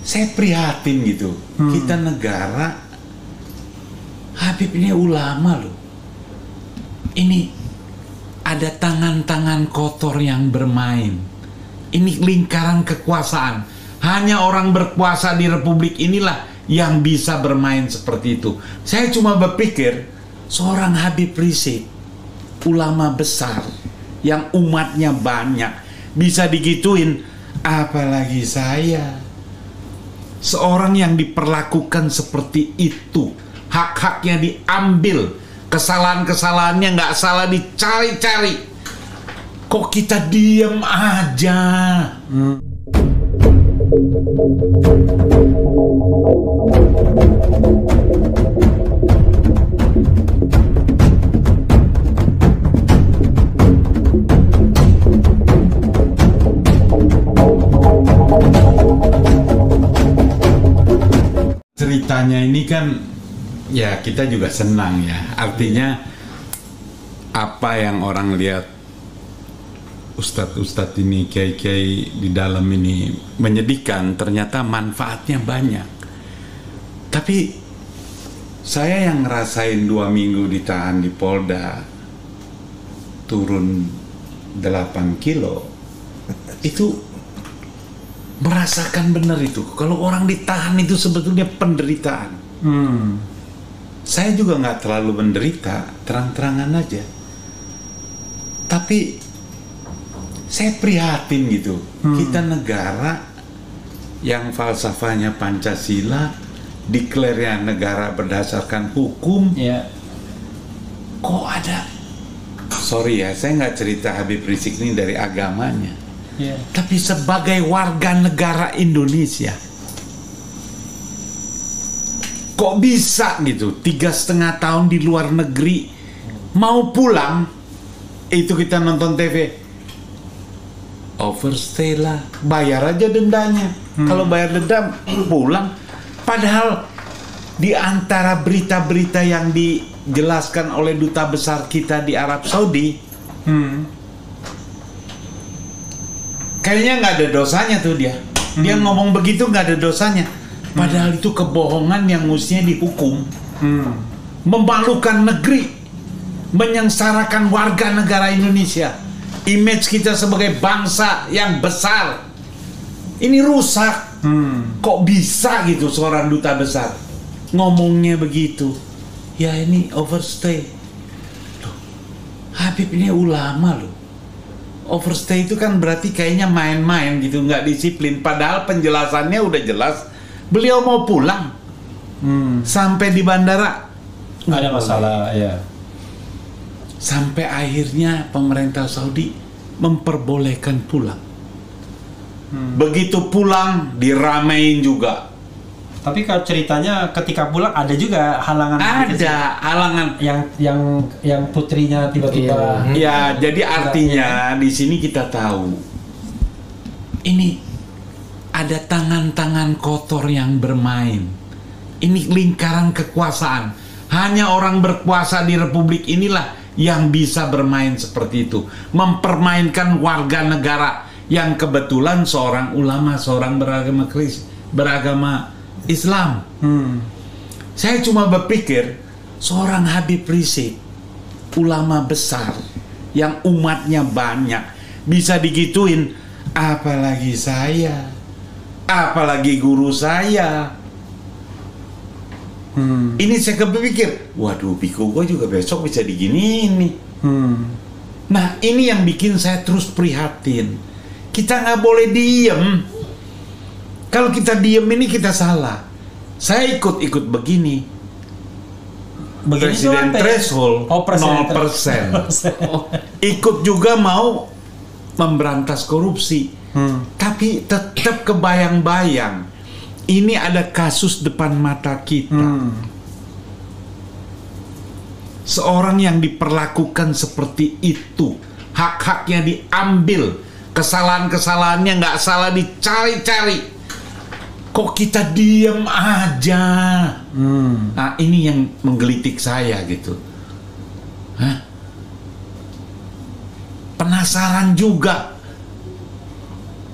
Saya prihatin gitu. Kita negara, Habib ini ulama loh. Ini ada tangan-tangan kotor yang bermain. Ini lingkaran kekuasaan. Hanya orang berkuasa di republik inilah yang bisa bermain seperti itu. Saya cuma berpikir, seorang Habib Rizik, ulama besar, yang umatnya banyak, bisa digituin, apalagi saya. Seorang yang diperlakukan seperti itu, hak-haknya diambil, kesalahan-kesalahannya nggak salah dicari-cari. Kok kita diem aja? Ceritanya ini kan ya kita juga senang ya. Artinya apa yang orang lihat ustadz-ustadz ini, kiai-kiai di dalam ini menyedihkan, ternyata manfaatnya banyak. Tapi saya yang ngerasain 2 minggu ditahan di Polda, turun 8 kilo, itu merasakan benar itu. Kalau orang ditahan itu sebetulnya penderitaan. Saya juga nggak terlalu menderita, terang-terangan aja. Tapi saya prihatin gitu. Kita negara yang falsafahnya Pancasila, deklarnya negara berdasarkan hukum. Kok ada? Sorry ya, saya nggak cerita Habib Rizik ini dari agamanya. Tapi sebagai warga negara Indonesia, kok bisa gitu 3,5 tahun di luar negeri, mau pulang, itu kita nonton TV, overstay lah, bayar aja dendanya. Kalau bayar denda, pulang. Padahal di antara berita-berita yang dijelaskan oleh duta besar kita di Arab Saudi, kayaknya nggak ada dosanya tuh dia. Dia ngomong begitu nggak ada dosanya. Padahal itu kebohongan yang mestinya dihukum. Memalukan negeri, menyengsarakan warga negara Indonesia. Image kita sebagai bangsa yang besar ini rusak. Kok bisa gitu seorang duta besar ngomongnya begitu? Ya ini overstay. Loh, Habib ini ulama loh. Overstay itu kan berarti kayaknya main-main gitu, nggak disiplin. Padahal penjelasannya udah jelas. Beliau mau pulang, sampai di bandara nggak ada masalah, ya. Sampai akhirnya pemerintah Saudi memperbolehkan pulang. Begitu pulang diramein juga. Tapi kalau ceritanya ketika pulang ada juga halangan. Ada halangan yang putrinya tiba-tiba. Ya, jadi artinya di sini kita tahu ini ada tangan-tangan kotor yang bermain. Ini lingkaran kekuasaan. Hanya orang berkuasa di republik inilah yang bisa bermain seperti itu, mempermainkan warga negara yang kebetulan seorang ulama, seorang beragama Islam. Saya cuma berpikir, seorang Habib Rizik, ulama besar yang umatnya banyak, bisa digituin, apalagi saya, apalagi guru saya. Ini saya kepikir, waduh, biku gue juga besok bisa diginiin nih. Nah, ini yang bikin saya terus prihatin. Kita nggak boleh diem. Kalau kita diem ini kita salah. Saya ikut begini. Presiden threshold 0%. Ikut juga mau memberantas korupsi. Tapi tetap kebayang-bayang. Ini ada kasus depan mata kita. Seorang yang diperlakukan seperti itu, hak-haknya diambil, kesalahan-kesalahannya nggak salah dicari-cari. Kok kita diem aja? Nah, ini yang menggelitik saya gitu. Penasaran juga.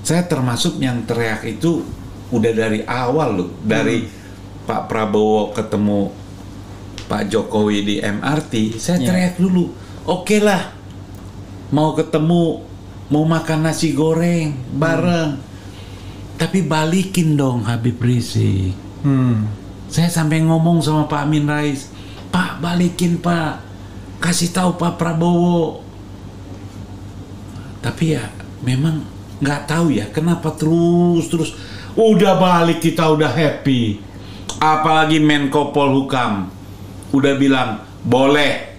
Saya termasuk yang teriak itu udah dari awal loh, dari Pak Prabowo ketemu Pak Jokowi di MRT, saya teriak dulu, oke lah, mau ketemu, mau makan nasi goreng bareng, tapi balikin dong Habib Rizik. Saya sampai ngomong sama Pak Amin Rais, Pak balikin Pak, kasih tahu Pak Prabowo. Tapi ya memang nggak tahu ya kenapa terus udah balik kita udah happy, apalagi Menko Polhukam udah bilang boleh,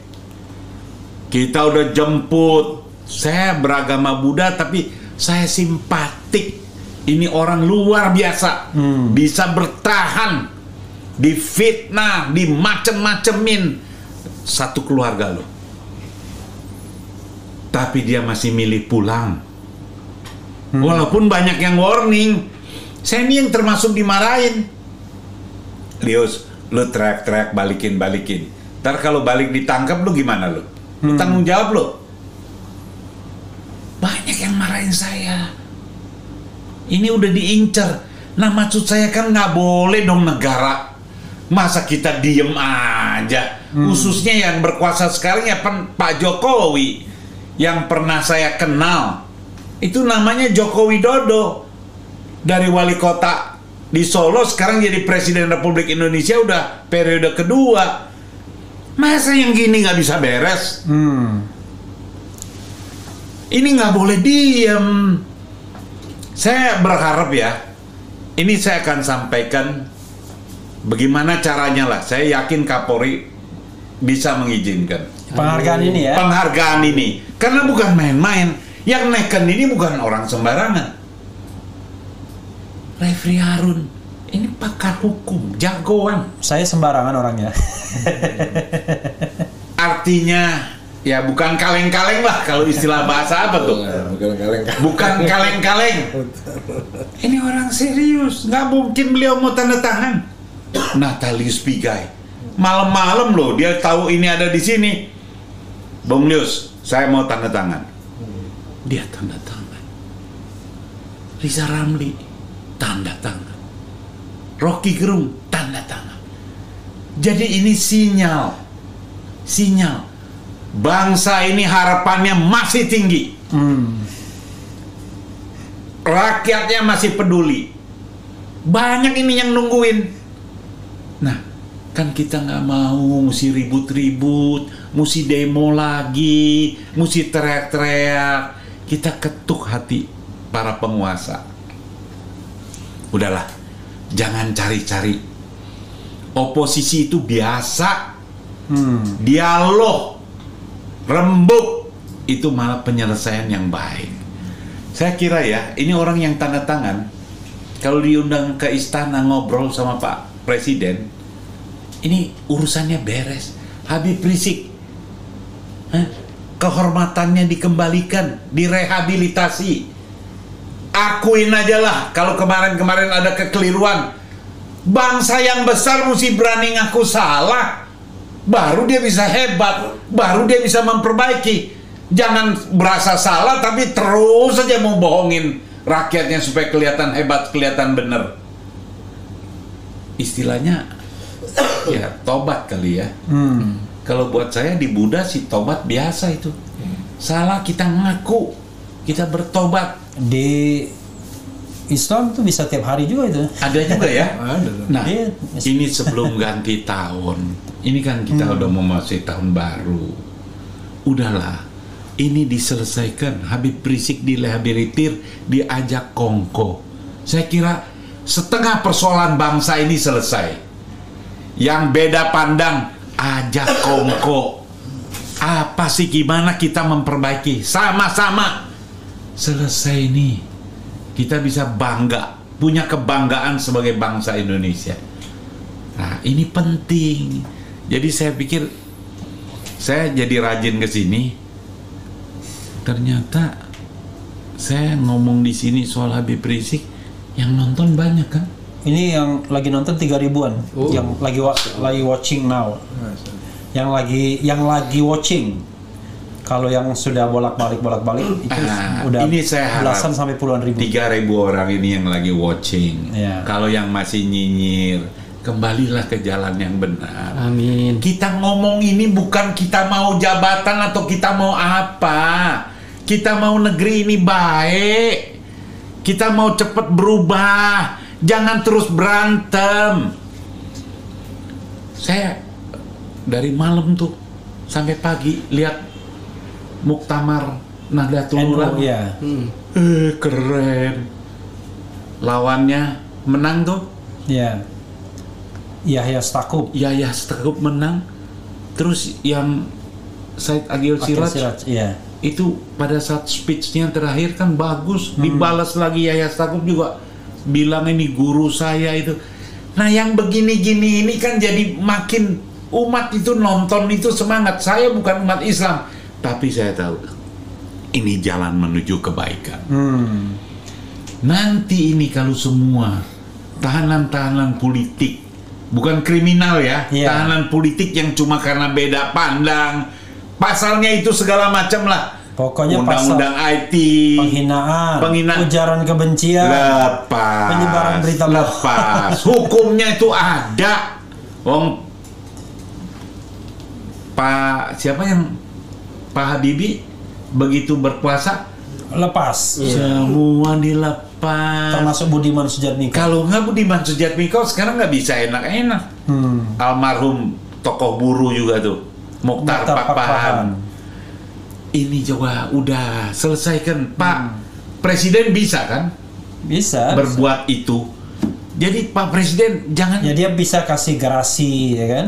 kita udah jemput. Saya beragama Buddha tapi saya simpatik, ini orang luar biasa, bisa bertahan difitnah, dimacem-macemin satu keluarga loh, tapi dia masih milih pulang. Walaupun banyak yang warning, saya ini yang termasuk dimarahin. Lius, lu teriak-teriak balikin. Ntar kalau balik ditangkap lu gimana lu? Lu tanggung jawab lu. Banyak yang marahin saya. Ini udah diincer. Nah maksud saya kan nggak boleh dong negara. Masa kita diem aja? Khususnya yang berkuasa sekarang ya Pak Jokowi, yang pernah saya kenal. Itu namanya Joko Widodo, dari wali kota di Solo sekarang jadi Presiden Republik Indonesia udah periode kedua. Masa yang gini nggak bisa beres? Ini nggak boleh diem. Saya berharap ya, ini saya akan sampaikan bagaimana caranya lah. Saya yakin Kapolri bisa mengizinkan Penghargaan ini ya. Penghargaan ini, karena bukan main-main. Yang neken ini bukan orang sembarangan. Refri Harun ini pakar hukum, jagoan. Saya sembarangan orangnya. Artinya ya bukan kaleng-kaleng lah, kalau istilah bahasa apa tuh? Bukan kaleng-kaleng. Ini orang serius, nggak mungkin beliau mau tanda tangan. Natalius Pigai, malam-malam loh dia tahu ini ada di sini. Bung Lius, saya mau tanda tangan. Dia tanda tangan. Riza Ramli tanda tangan. Rocky Gerung tanda tangan. Jadi ini sinyal bangsa ini harapannya masih tinggi. Rakyatnya masih peduli. Banyak ini yang nungguin. Nah, kan kita nggak mau mesti ribut-ribut, mesti demo lagi, mesti teriak-teriak. Kita ketuk hati para penguasa. Udahlah, jangan cari-cari. Oposisi itu biasa. Dialog, rembuk, itu malah penyelesaian yang baik. Saya kira ya, ini orang yang tanda tangan, kalau diundang ke istana ngobrol sama Pak Presiden, ini urusannya beres. Habib Rizik, kehormatannya dikembalikan, direhabilitasi. Akuin aja lah kalau kemarin-kemarin ada kekeliruan. Bangsa yang besar mesti berani ngaku salah, baru dia bisa hebat, baru dia bisa memperbaiki. Jangan berasa salah tapi terus saja mau bohongin rakyatnya supaya kelihatan hebat, kelihatan bener. Istilahnya ya tobat kali ya. Kalau buat saya di Buddha sih tobat biasa itu. Salah kita ngaku, kita bertobat. Di Islam tuh bisa tiap hari juga itu. Ada juga ya. Nah, Iya. ini sebelum ganti tahun. Ini kan kita udah mau masuk tahun baru. Udahlah, ini diselesaikan. Habib Rizik direhabilitir, diajak kongko. Saya kira setengah persoalan bangsa ini selesai. Yang beda pandang, ajak kongko. Apa sih, gimana kita memperbaiki sama-sama? Selesai nih, kita bisa bangga, punya kebanggaan sebagai bangsa Indonesia. Nah, ini penting. Jadi saya pikir saya jadi rajin ke sini. Ternyata saya ngomong di sini soal Habib Rizik, yang nonton banyak kan? Ini yang lagi nonton 3.000-an, yang lagi watching now. Yang lagi watching. Kalau yang sudah bolak-balik itu udah ini saya harap belasan sampai puluhan ribu. 3.000 orang ini yang lagi watching. Kalau yang masih nyinyir, kembalilah ke jalan yang benar. Amin. Kita ngomong ini bukan kita mau jabatan atau kita mau apa. Kita mau negeri ini baik. Kita mau cepat berubah. Jangan terus berantem. Saya dari malam tuh sampai pagi lihat Muktamar Nahdlatul Ulama. Keren. Lawannya menang tuh. Iya. Yahya Stakuf menang. Terus yang Said Agil Siraj. Iya. Itu pada saat speech-nya terakhir kan bagus. Dibalas lagi Yahya Stakuf juga bilang ini guru saya itu. Nah yang begini-gini ini kan jadi makin umat itu nonton itu semangat. Saya bukan umat Islam, tapi saya tahu ini jalan menuju kebaikan. Nanti ini kalau semua tahanan-tahanan politik, bukan kriminal ya, tahanan politik yang cuma karena beda pandang, pasalnya itu segala macam lah. Pokoknya undang-undang IT, penghinaan, ujaran kebencian, lepas, penyebaran berita lepas. Hukumnya itu ada. Pak Habibie begitu berpuasa lepas. Semua dilepas. Termasuk Budiman Sujatmiko. Kalau nggak Budiman Sujatmiko sekarang nggak bisa enak-enak. Almarhum tokoh buruh juga tuh, Mokhtar Pakpahan. Ini coba udah selesaikan Pak Presiden bisa kan? Bisa berbuat itu. Jadi Pak Presiden jangan. Ya dia bisa kasih gerasi ya kan?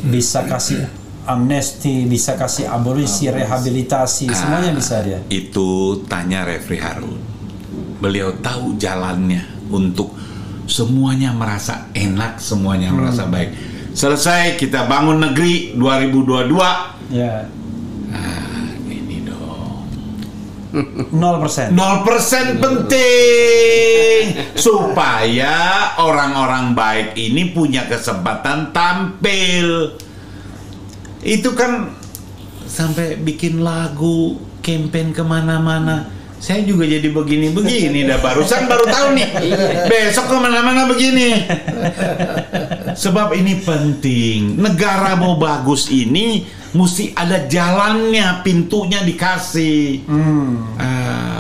Bisa kasih amnesti, bisa kasih abolisi, rehabilitasi, semuanya bisa dia. Itu tanya Refri Harun. Beliau tahu jalannya untuk semuanya merasa enak, semuanya merasa baik. Selesai kita bangun negeri 2022. Ya. 0%. 0% penting supaya orang-orang baik ini punya kesempatan tampil. Itu kan sampai bikin lagu, campaign kemana-mana. Saya juga jadi begini-begini dah baru tahu nih. Besok kemana-mana begini. Sebab ini penting. Negara mau bagus ini mesti ada jalannya, pintunya dikasih.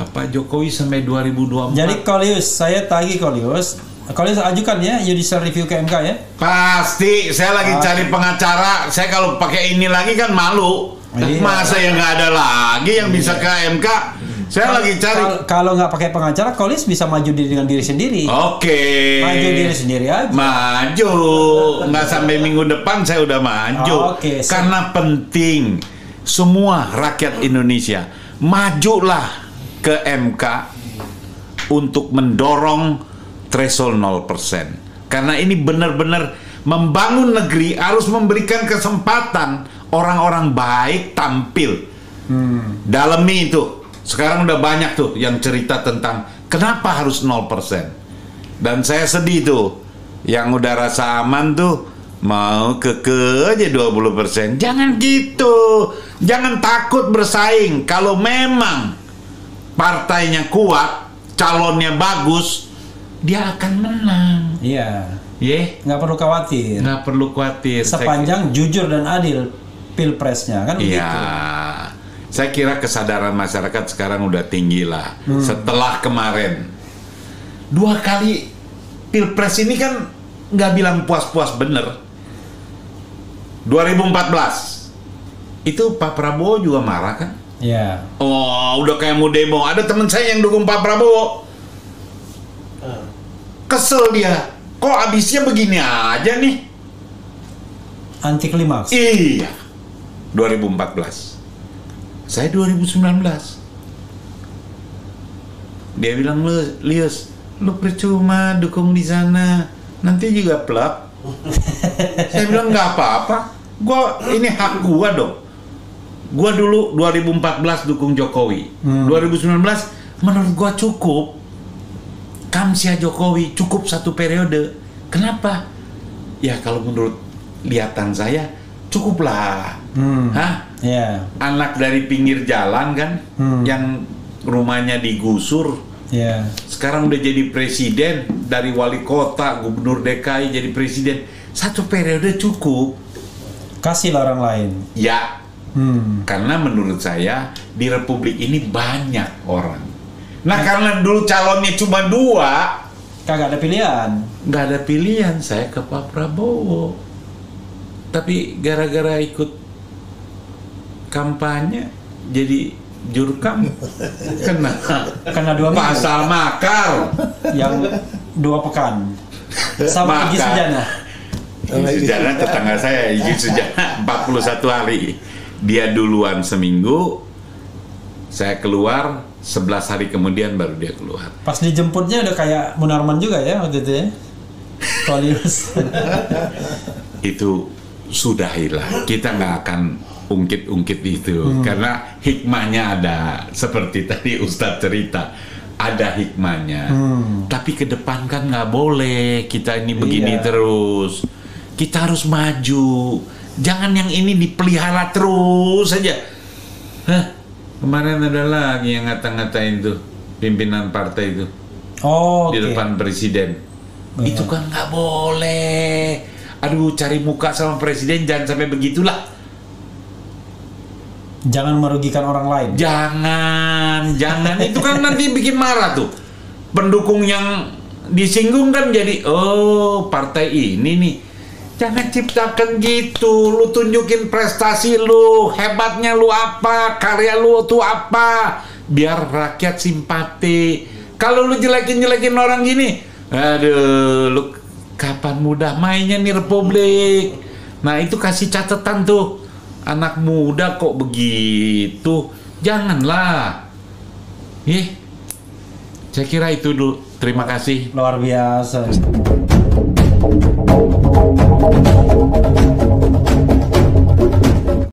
Pak Jokowi sampai 2024. Jadi Kolius, saya tagih Kolius ajukan ya judicial review ke MK ya. Pasti, saya lagi cari pengacara. Saya kalau pakai ini lagi kan malu. Masa yang nggak ada lagi yang bisa ke MK? Saya lagi cari. Kalau nggak pakai pengacara, Kolius bisa maju dengan diri sendiri. Oke. Maju diri sendiri aja. Maju. Nggak sampai minggu depan saya udah maju. Karena penting semua rakyat Indonesia majulah ke MK untuk mendorong threshold 0%. Karena ini benar-benar membangun negeri harus memberikan kesempatan orang-orang baik tampil. Dalemi itu. Sekarang udah banyak tuh yang cerita tentang kenapa harus 0%. Dan saya sedih tuh. Yang udah rasa aman tuh mau keke aja 20%. Jangan gitu. Jangan takut bersaing. Kalau memang partainya kuat, calonnya bagus, dia akan menang. Iya. Nggak perlu khawatir. Nggak perlu khawatir. Sepanjang jujur dan adil pilpresnya kan begitu. Saya kira kesadaran masyarakat sekarang udah tinggi lah. Setelah kemarin 2 kali pilpres ini kan nggak bilang puas-puas bener. 2014 itu Pak Prabowo juga marah kan? Iya. Oh, udah kayak mau demo. Ada teman saya yang dukung Pak Prabowo. Kesel dia. Kok abisnya begini aja nih? Anti klimaks. Iya. 2014. Saya 2019. Dia bilang, Lius, lu percuma dukung di sana, nanti juga plak. Saya bilang nggak apa-apa. Ini hak gua dong. Gua dulu 2014 dukung Jokowi. 2019 menurut gua cukup. Kamsia Jokowi cukup 1 periode. Kenapa? Ya kalau menurut lihatan saya cukuplah. Ya. Anak dari pinggir jalan kan, yang rumahnya digusur. Ya. Sekarang udah jadi presiden, dari wali kota, gubernur DKI jadi presiden. 1 periode cukup. Kasihlah orang lain. Ya, karena menurut saya di Republik ini banyak orang. Nah, karena dulu calonnya cuma 2, Kagak ada pilihan. nggak ada pilihan, saya ke Pak Prabowo. Tapi gara-gara ikut kampanye jadi jurkam, kena 2 minggu. pasal makar. Yang 2 pekan. Sama Igi Maka- Sujana. Igi Sujana tetangga saya, Igi Sujana 41 hari. Dia duluan seminggu, saya keluar 11 hari kemudian baru dia keluar. Pas dijemputnya udah kayak Munarman juga ya waktu itu ya. Kolius. Itu sudahilah, kita nggak akan ungkit-ungkit itu karena hikmahnya ada, seperti tadi Ustadz cerita, ada hikmahnya. Tapi ke depan kan nggak boleh kita ini begini terus. Kita harus maju, jangan yang ini dipelihara terus saja. Kemarin ada lagi yang ngata-ngatain tuh pimpinan partai itu di depan presiden. Itu kan nggak boleh. Aduh, cari muka sama presiden jangan sampai begitulah. Jangan merugikan orang lain. Jangan. Itu kan nanti bikin marah tuh. Pendukung yang disinggung kan jadi, oh partai ini nih. Jangan ciptakan gitu. Lu tunjukin prestasi lu, hebatnya lu apa, karya lu tuh apa, biar rakyat simpati. Kalau lu jelekin orang gini, aduh, lu kapan mudah mainnya nih Republik. Nah itu kasih catatan tuh, anak muda kok begitu, janganlah. Saya kira itu dulu. Terima kasih. Luar biasa.